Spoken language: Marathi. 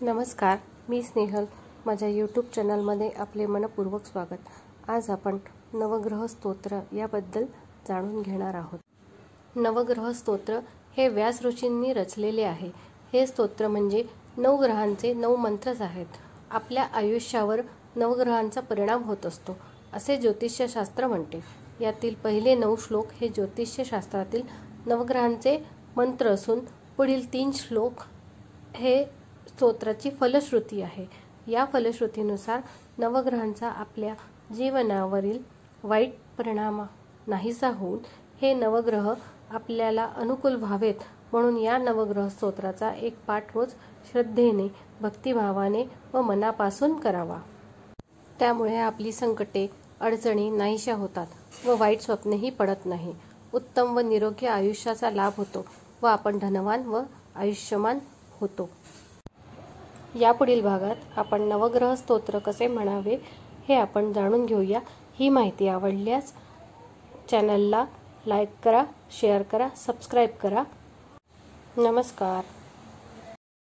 नमस्कार, मी स्नेहल. माझ्या यूट्यूब चॅनलमध्ये आपले मनपूर्वक स्वागत. आज आपण नवग्रह स्तोत्र याबद्दल जाणून घेणार आहोत. नवग्रह स्तोत्र हे व्यास ऋषींनी रचलेले आहे. हे स्तोत्र म्हणजे 9 ग्रहांचे 9 मंत्रच आहेत. आपल्या आयुष्यावर नवग्रहांचा परिणाम होत असतो असे ज्योतिष्यशास्त्र म्हणते. यातील पहिले 9 श्लोक हे ज्योतिष्यशास्त्रातील नवग्रहांचे मंत्र असून पुढील 3 श्लोक हे स्तोत्राची फलश्रुती आहे. या फलश्रुतीनुसार नवग्रहांचा आपल्या जीवनावरील वाईट परिणाम नाहीसा होऊन हे नवग्रह आपल्याला अनुकूल व्हावेत म्हणून या नवग्रह स्तोत्राचा एक पाठ रोज श्रद्धेने, भक्तिभावाने व मनापासून करावा. त्यामुळे आपली संकटे, अडचणी नाहीशा होतात व वाईट स्वप्नेही पडत नाही. उत्तम व निरोगी आयुष्याचा लाभ होतो व आपण धनवान व आयुष्यमान होतो. यापुढील भागात आपण नवग्रह स्तोत्र कसे म्हणावे हे आपण जाणून घेऊया. ही माहिती आवडल्यास चॅनलला लाईक करा, शेअर करा, सबस्क्राईब करा. नमस्कार.